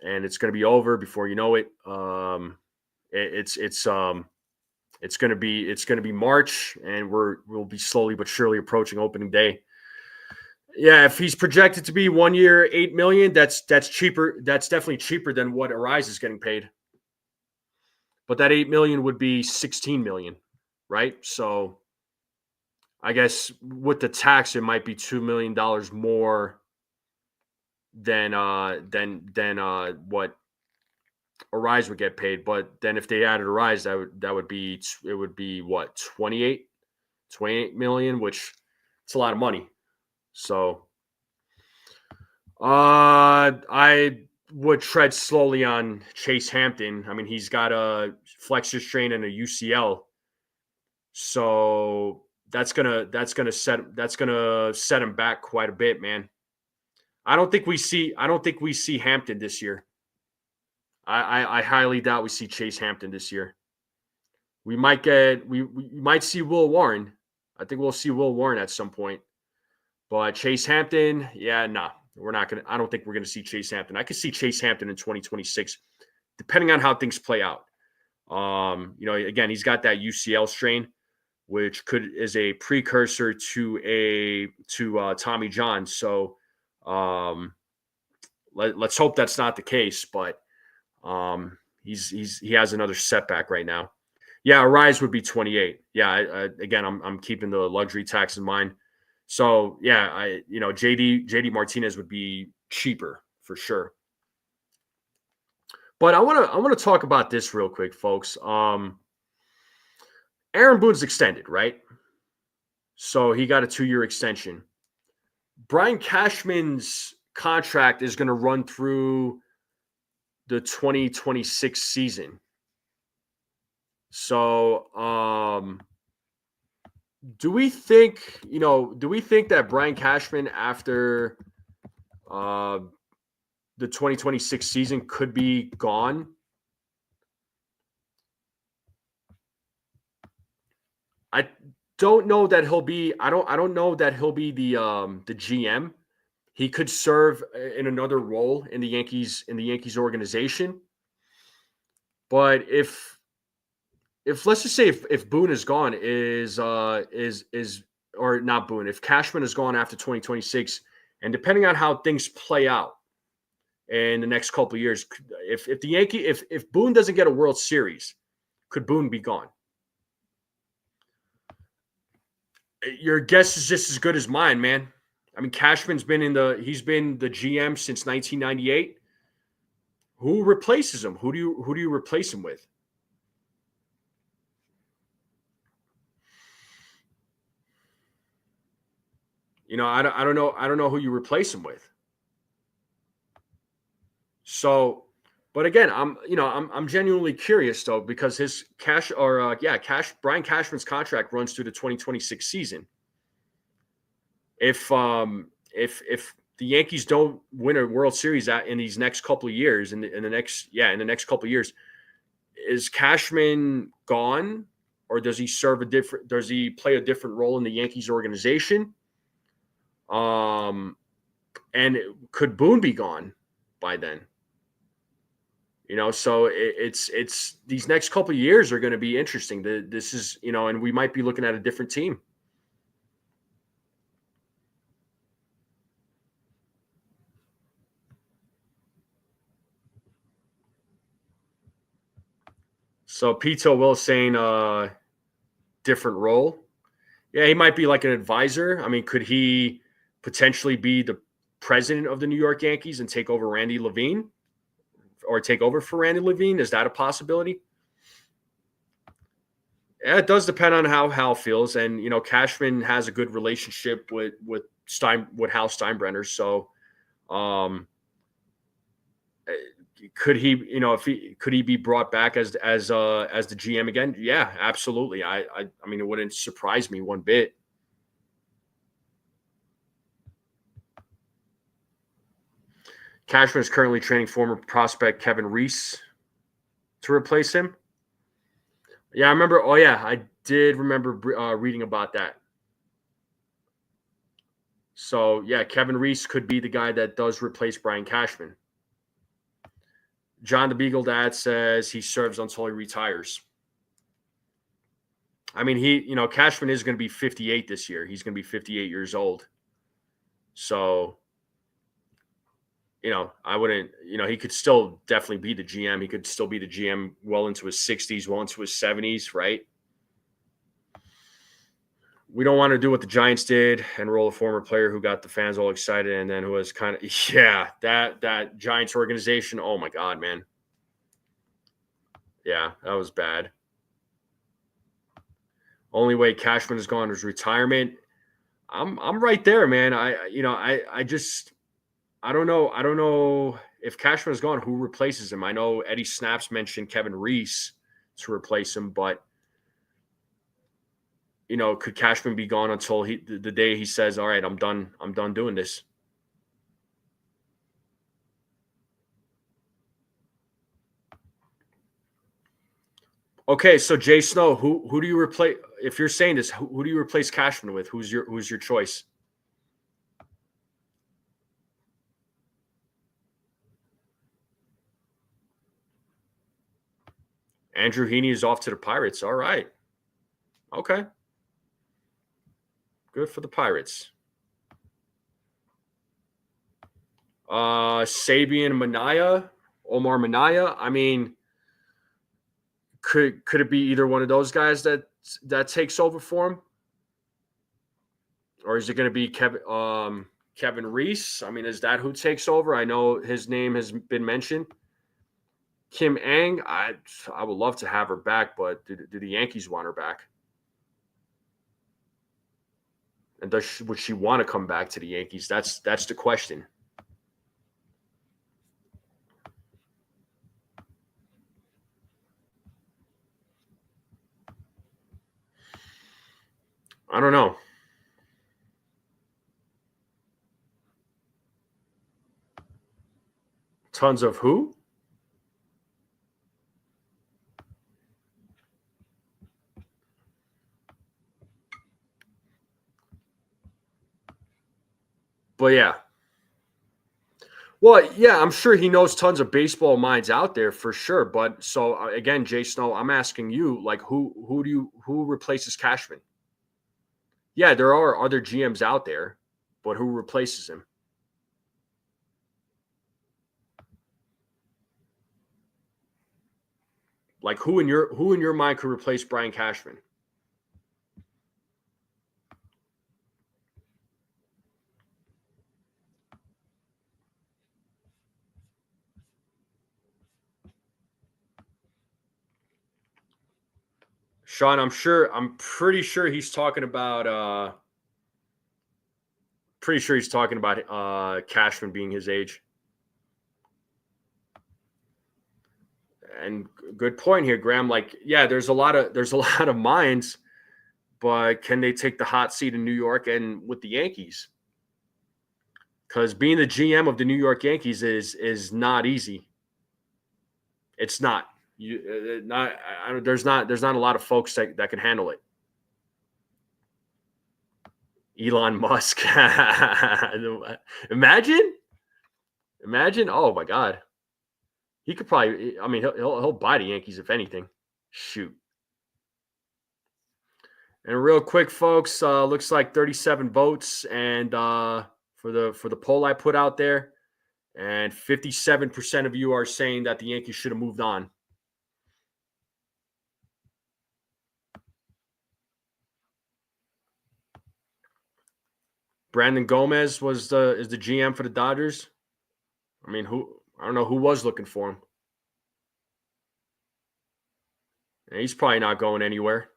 and it's going to be over before you know it. It's going to be March, and we'll be slowly but surely approaching opening day. Yeah, if he's projected to be 1 year, $8 million, that's cheaper. That's definitely cheaper than what Arise is getting paid. But that $8 million would be $16 million, right? So I guess with the tax, it might be $2 million more than what Arise would get paid. But then if they added Arise, it would be what, 28 million, which it's a lot of money. So I would tread slowly on Chase Hampton. I mean, he's got a flexor strain and a UCL, so that's gonna set him back quite a bit, man. I don't think we see Hampton this year. I highly doubt we see Chase Hampton this year. We might see Will Warren. I think we'll see Will Warren at some point. But Chase Hampton, yeah, no, we're not going to. I don't think we're going to see Chase Hampton. I could see Chase Hampton in 2026, depending on how things play out. Again, he's got that UCL strain, which is a precursor to Tommy John. So let's hope that's not the case. But he has another setback right now. Yeah, Rise would be 28. Yeah, again, I'm keeping the luxury tax in mind. So yeah, JD Martinez would be cheaper for sure. But I want to talk about this real quick, folks. Aaron Boone's extended, right? So he got a 2-year extension. Brian Cashman's contract is going to run through the 2026 season. So, do we think that Brian Cashman after the 2026 season could be gone? I don't know that he'll be. I don't know that he'll be the GM. He could serve in another role in the Yankees organization. But if let's just say if Boone is gone, is or not Boone, if Cashman is gone after 2026, and depending on how things play out in the next couple of years, if Boone doesn't get a World Series, could Boone be gone? Your guess is just as good as mine, man. I mean, Cashman's he's been the GM since 1998. Who replaces him? Who do you replace him with? I don't know who you replace him with. So, but again, I'm genuinely curious though, because his Brian Cashman's contract runs through the 2026 season. If the Yankees don't win a World Series in these next couple of years, in the next couple of years, is Cashman gone, or does he does he play a different role in the Yankees organization? And could Boone be gone by then? So it's these next couple of years are going to be interesting. This is, and we might be looking at a different team. So Pito Will saying different role. Yeah, he might be like an advisor. I mean, could he potentially be the president of the New York Yankees and take over Randy Levine, or take over for Randy Levine? Is that a possibility? Yeah, it does depend on how Hal feels, and Cashman has a good relationship with Hal Steinbrenner. So, um, could he, if he could he be brought back as the GM again? Yeah, absolutely. I mean, it wouldn't surprise me one bit. Cashman is currently training former prospect Kevin Reese to replace him. Yeah, I remember. Oh yeah, I did remember reading about that. So yeah, Kevin Reese could be the guy that does replace Brian Cashman. John the Beagle Dad says he serves until he retires. I mean, Cashman is going to be 58 this year. He's going to be 58 years old. So, I wouldn't, he could still definitely be the GM. He could still be the GM well into his 60s, well into his 70s, right? We don't want to do what the Giants did and roll a former player who got the fans all excited and then who was kind of, that Giants organization. Oh my God, man. Yeah, that was bad. Only way Cashman is gone is retirement. I'm right there, man. I don't know. I don't know if Cashman is gone, who replaces him. I know Eddie Snaps mentioned Kevin Reese to replace him, but could Cashman be gone until the day he says, "All right, I'm done. I'm done doing this." Okay, so Jay Snow, who do you replace? If you're saying this, who do you replace Cashman with? Who's your choice? Andrew Heaney is off to the Pirates. All right. Okay. Good for the Pirates. Sabian Minaya, Omar Minaya. I mean, Could it be either one of those guys that takes over for him, or is it going to be Kevin Reese? I mean, is that who takes over? I know his name has been mentioned. Kim Ang, I would love to have her back, but do the Yankees want her back? And would she want to come back to the Yankees? That's the question. I don't know. Tons of who? But yeah. Well, yeah, I'm sure he knows tons of baseball minds out there for sure. But so again, Jay Snow, I'm asking you, like, who replaces Cashman? Yeah, there are other GMs out there, but who replaces him? Like, who in your mind could replace Brian Cashman? Sean, I'm pretty sure he's talking about Cashman being his age. And good point here, Graham. Like, yeah, there's a lot of minds, but can they take the hot seat in New York and with the Yankees? Because being the GM of the New York Yankees is not easy. It's not. There's not a lot of folks that can handle it. Elon Musk. Imagine. Oh my God. He could probably. I mean, he'll buy the Yankees if anything. Shoot. And real quick, folks, looks like 37 votes, and for the poll I put out there, and 57% of you are saying that the Yankees should have moved on. Brandon Gomez is the GM for the Dodgers. I mean, I don't know who was looking for him. And he's probably not going anywhere.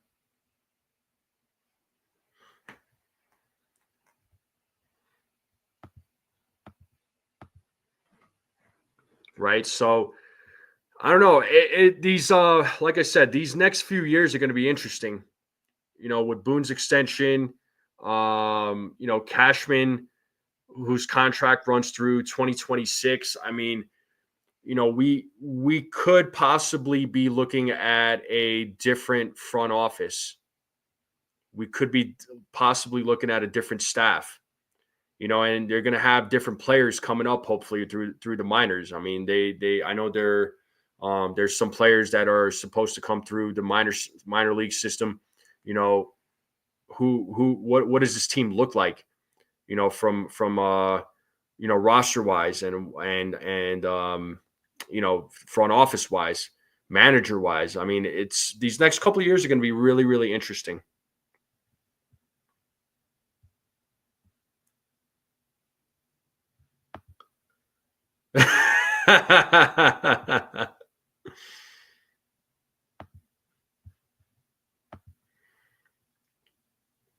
Right. So I don't know. These like I said, these next few years are going to be interesting. You know, with Boone's extension, Cashman, whose contract runs through 2026. I mean, we could possibly be looking at a different front office. We could be possibly looking at a different staff. And they're going to have different players coming up, hopefully through the minors. I mean, I know there's some players that are supposed to come through the minor league system. What does this team look like? From roster wise and front office wise, manager wise. I mean, it's these next couple of years are going to be really, really interesting.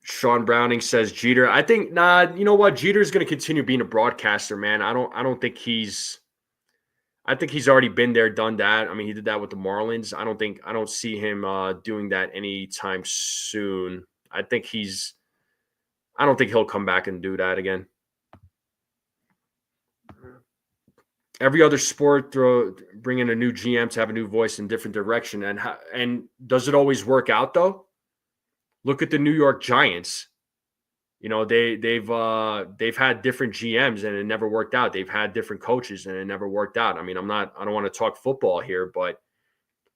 Sean Browning says Jeter. I think you know what? Jeter's going to continue being a broadcaster, man. I don't think I think he's already been there, done that. I mean, he did that with the Marlins. I don't see him doing that anytime soon. I don't think he'll come back and do that again. Every other sport bring in a new GM to have a new voice in different direction. And does it always work out though? Look at the New York Giants. They've had different GMs and it never worked out. They've had different coaches and it never worked out. I mean, I don't want to talk football here, but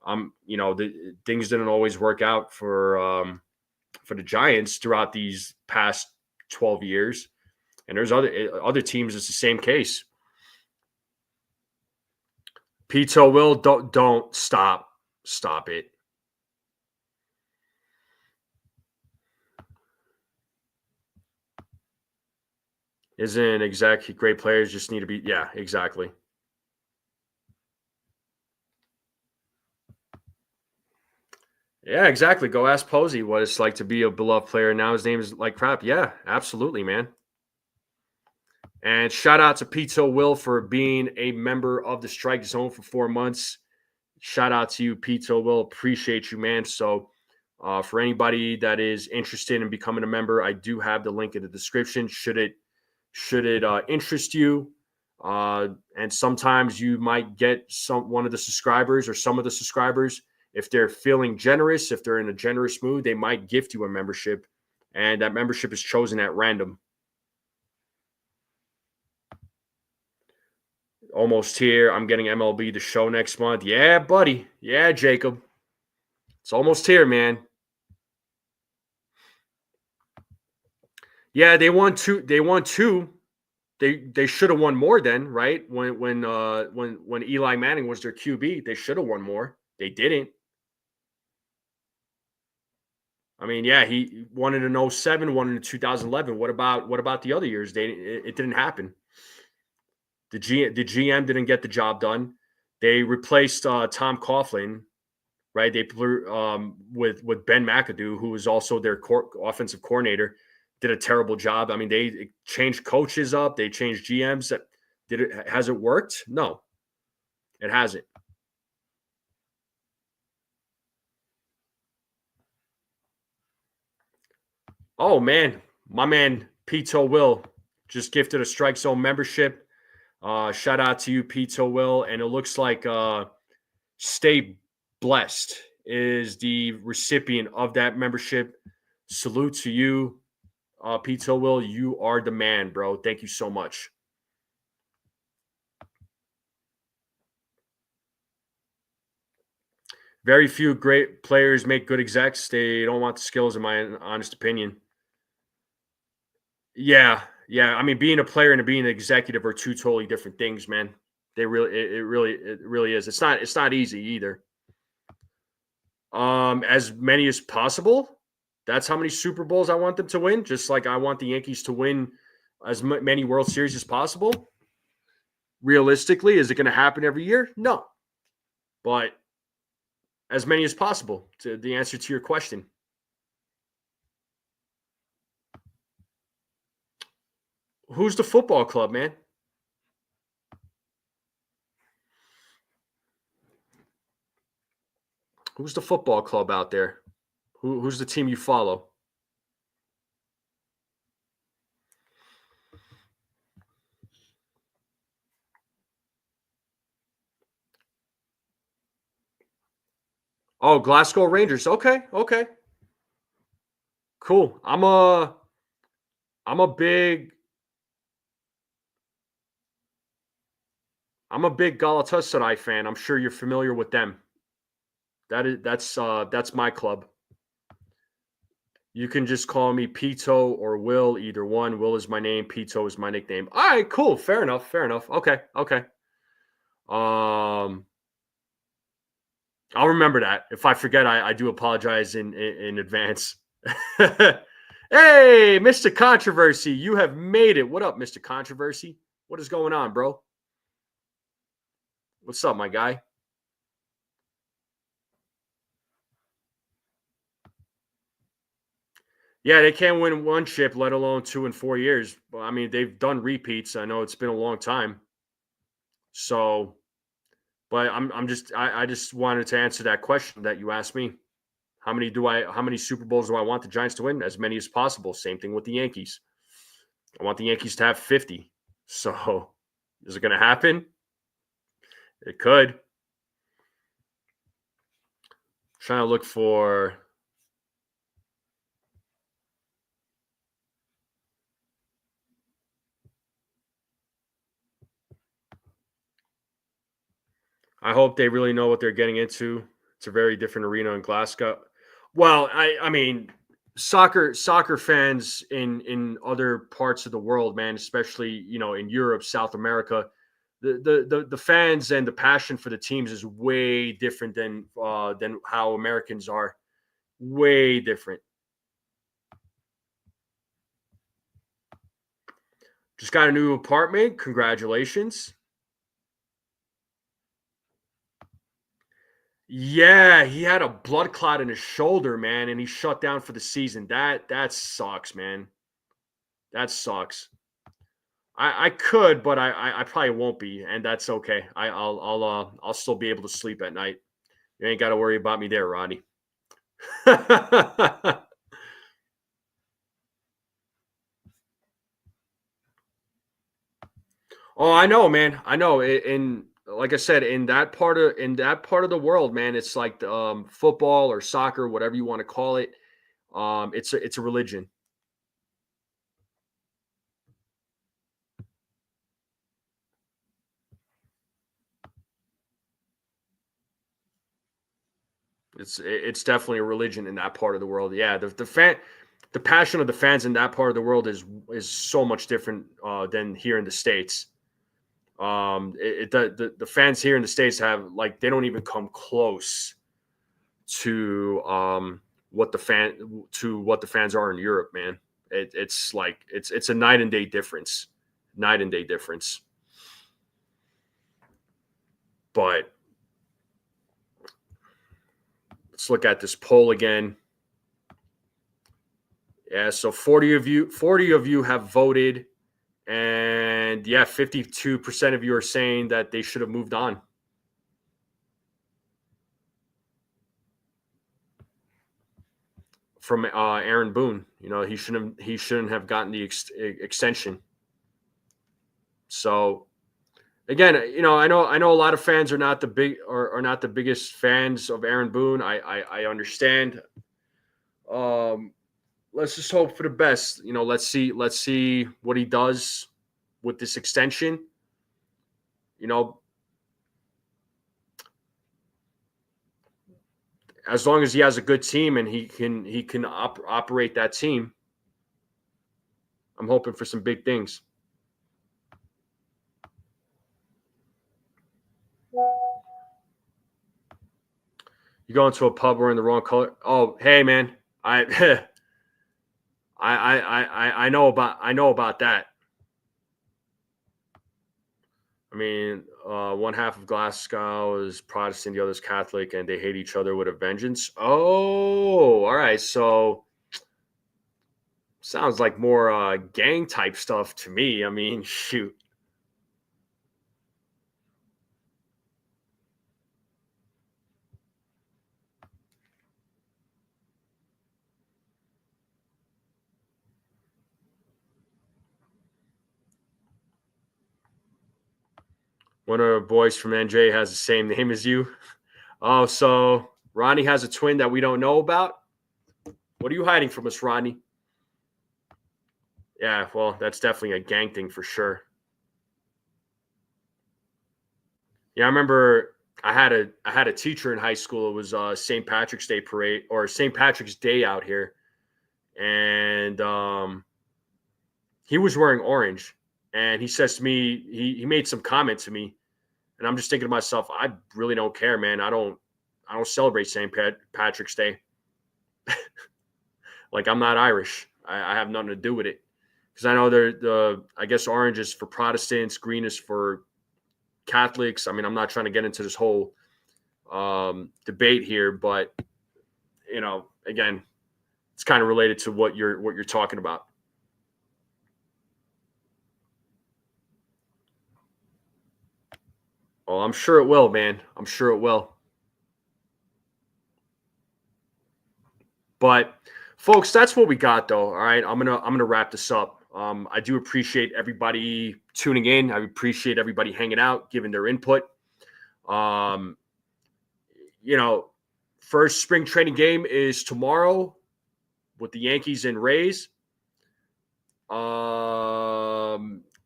the things didn't always work out for the Giants throughout these past 12 years. And there's other teams. It's the same case. Pito Will, don't stop it. Isn't exactly great players just need to be, yeah, exactly. Yeah, exactly. Go ask Posey what it's like to be a beloved player. Now his name is like crap. Yeah, absolutely, man. And shout out to Pizzo Will for being a member of the Strike Zone for 4 months. Shout out to you, Pizzo Will. Appreciate you, man. So, for anybody that is interested in becoming a member, I do have the link in the description. Should it interest you? And sometimes you might get one of the subscribers or some of the subscribers, if they're feeling generous, if they're in a generous mood, they might gift you a membership, and that membership is chosen at random. Almost here. I'm getting MLB The Show next month. Yeah, buddy. Yeah, Jacob. It's almost here, man. Yeah, they won two. They won two. They should have won more then, right? When Eli Manning was their QB, they should have won more. They didn't. I mean, yeah, he won it in 07, won it in 2011. What about the other years? It didn't happen. The GM didn't get the job done. They replaced Tom Coughlin, right? They with Ben McAdoo, who was also their offensive coordinator, did a terrible job. I mean, they changed coaches up, they changed GMs. Has it worked? No, it hasn't. Oh man, my man Pito Will just gifted a Strike Zone membership. Shout out to you, Pito Will, and it looks like Stay Blessed is the recipient of that membership. Salute to you, Pito Will. You are the man, bro. Thank you so much. Very few great players make good execs. They don't want the skills, in my honest opinion. Yeah, yeah. I mean, being a player and being an executive are two totally different things, man. It really is. It's not easy either. As many as possible. That's how many Super Bowls I want them to win. Just like I want the Yankees to win as many World Series as possible. Realistically, is it going to happen every year? No, but as many as possible. To the answer to your question. Who's the football club, man? Who's the football club out there? Who's the team you follow? Oh, Glasgow Rangers. Okay, okay, cool. I'm a big I'm a big Galatasaray fan. I'm sure you're familiar with them. That's my club. You can just call me Pito or Will, either one. Will is my name. Pito is my nickname. All right, cool. Fair enough. Fair enough. Okay. Okay. Um, I'll remember that. If I forget, I do apologize in advance. Hey, Mr. Controversy, you have made it. What up, Mr. Controversy? What is going on, bro? What's up, my guy? Yeah, they can't win one chip, let alone 2 and 4 years. Well, I mean, they've done repeats. I know it's been a long time. So, but I just wanted to answer that question that you asked me. How many Super Bowls do I want the Giants to win? As many as possible. Same thing with the Yankees. I want the Yankees to have 50. So, is it going to happen? It could. Trying to look for. I hope they really know what they're getting into. It's a very different arena in Glasgow. Well, I mean, soccer fans in other parts of the world, man, especially in Europe, South America, the fans and the passion for the teams is way different than how Americans are. Way different. Just got a new apartment. Congratulations. Yeah, he had a blood clot in his shoulder, man, and he shut down for the season. That sucks, man. That sucks. I could, but I probably won't be, and that's okay. I'll still be able to sleep at night. You ain't got to worry about me there, Rodney. Oh, I know, man. I know. In like I said, in that part of the world, man, it's like football or soccer, whatever you want to call it. It's a religion. It's definitely a religion in that part of the world. Yeah, the passion of the fans in that part of the world is so much different than here in the states. The fans here in the states have like they don't even come close to what the fans are in Europe, man. It's like it's a night and day difference, night and day difference. But let's look at this poll again. Yeah, so 40 of you have voted, and yeah, 52% of you are saying that they should have moved on from Aaron Boone. You know, he shouldn't have gotten the extension. So again, I know a lot of fans are not the biggest fans of Aaron Boone. I understand. Um, let's just hope for the best. Let's see what he does with this extension. You know, as long as he has a good team and he can operate that team, I'm hoping for some big things. You go into a pub wearing the wrong color. Oh, hey man, I I know about that. I mean, one half of Glasgow is Protestant, the other is Catholic, and they hate each other with a vengeance. Oh, all right. So sounds like more gang type stuff to me. I mean, shoot. One of the boys from NJ has the same name as you. Oh, so Ronnie has a twin that we don't know about. What are you hiding from us, Ronnie? Yeah, well, that's definitely a gang thing for sure. Yeah, I remember I had a teacher in high school. It was St. Patrick's Day parade or St. Patrick's Day out here, and he was wearing orange. And he says to me, he made some comment to me, and I'm just thinking to myself, I really don't care, man. I don't celebrate St. Patrick's Day. Like I'm not Irish. I have nothing to do with it because I know the I guess orange is for Protestants, green is for Catholics. I mean, I'm not trying to get into this whole debate here, but again, it's kind of related to what you're talking about. Oh, I'm sure it will, man. I'm sure it will. But folks, that's what we got though. All right. I'm gonna wrap this up. I do appreciate everybody tuning in. I appreciate everybody hanging out, giving their input. Um, you know, first spring training game is tomorrow with the Yankees and Rays.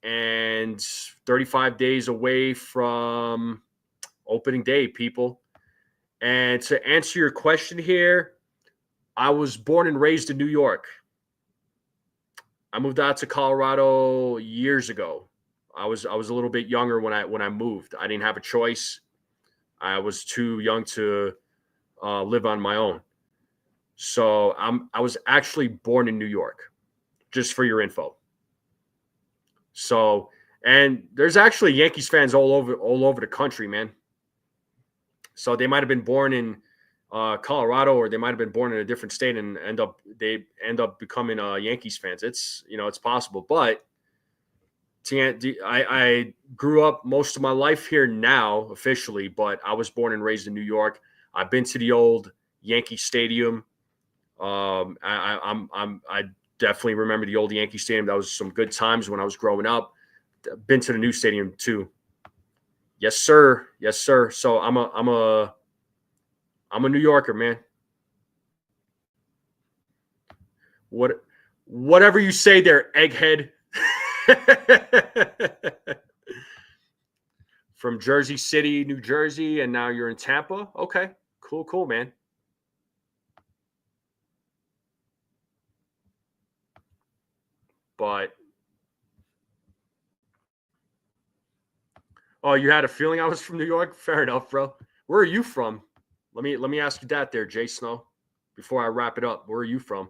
And 35 days away from opening day, people. And to answer your question here, I was born and raised in New York. I moved out to Colorado years ago. I was a little bit younger when I moved. I didn't have a choice. I was too young to live on my own. So I was actually born in New York. Just for your info. So, and there's actually Yankees fans all over the country, man. So they might have been born in Colorado, or they might have been born in a different state and end up becoming Yankees fans. It's possible. But I grew up most of my life here now officially, but I was born and raised in New York. I've been to the old Yankee Stadium. I definitely remember the old Yankee Stadium. That was some good times when I was growing up. Been to the new stadium too. Yes, sir. Yes, sir. So I'm a New Yorker, man. Whatever you say there, egghead. From Jersey City, New Jersey, and now you're in Tampa. Okay, cool, man. But you had a feeling I was from New York? Fair enough, bro. Where are you from? Let me ask you that there, Jay Snow. Before I wrap it up, where are you from?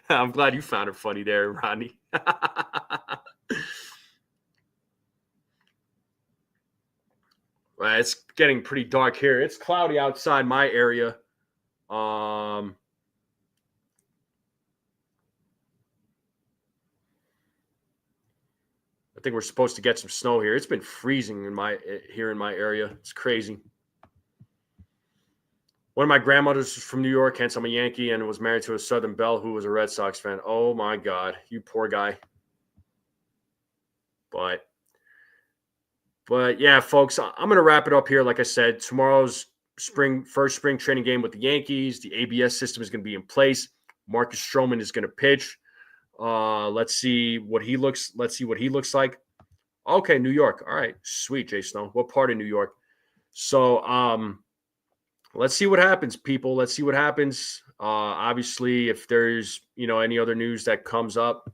I'm glad you found it funny there, Rodney. Well, it's getting pretty dark here. It's cloudy outside my area. I think we're supposed to get some snow here. It's been freezing in my area. It's crazy. One of my grandmothers was from New York, hence I'm a Yankee, and was married to a Southern Belle who was a Red Sox fan. Oh my God, you poor guy. But yeah, folks, I'm going to wrap it up here. Like I said, tomorrow's first spring training game with the Yankees. The ABS system is going to be in place. Marcus Stroman is going to pitch. Let's see what he looks like. Okay, New York. All right, sweet, Jay Snow. What part of New York? So, let's see what happens, people. Let's see what happens. Obviously, if there's any other news that comes up,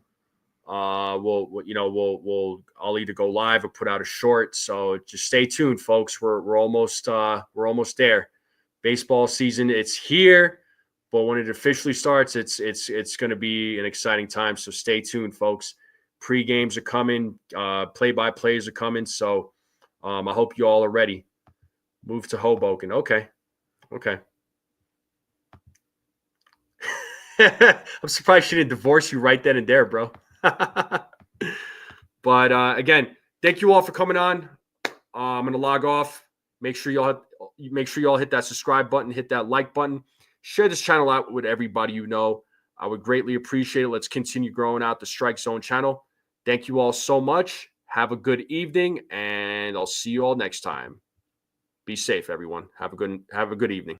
I'll either go live or put out a short. So just stay tuned, folks. We're almost there. Baseball season, it's here, but when it officially starts, it's going to be an exciting time. So stay tuned, folks. Pre-games are coming, play-by-plays are coming. So I hope you all are ready. Move to Hoboken. Okay. I'm surprised she didn't divorce you right then and there, bro. But again, thank you all for coming on. I'm gonna log off. Make sure y'all hit that subscribe button, hit that like button, share this channel out with everybody you know. I would greatly appreciate it. Let's continue growing out the Strike Zone channel. Thank you all so much. Have a good evening, and I'll see you all next time. Be safe, everyone. Have a good evening.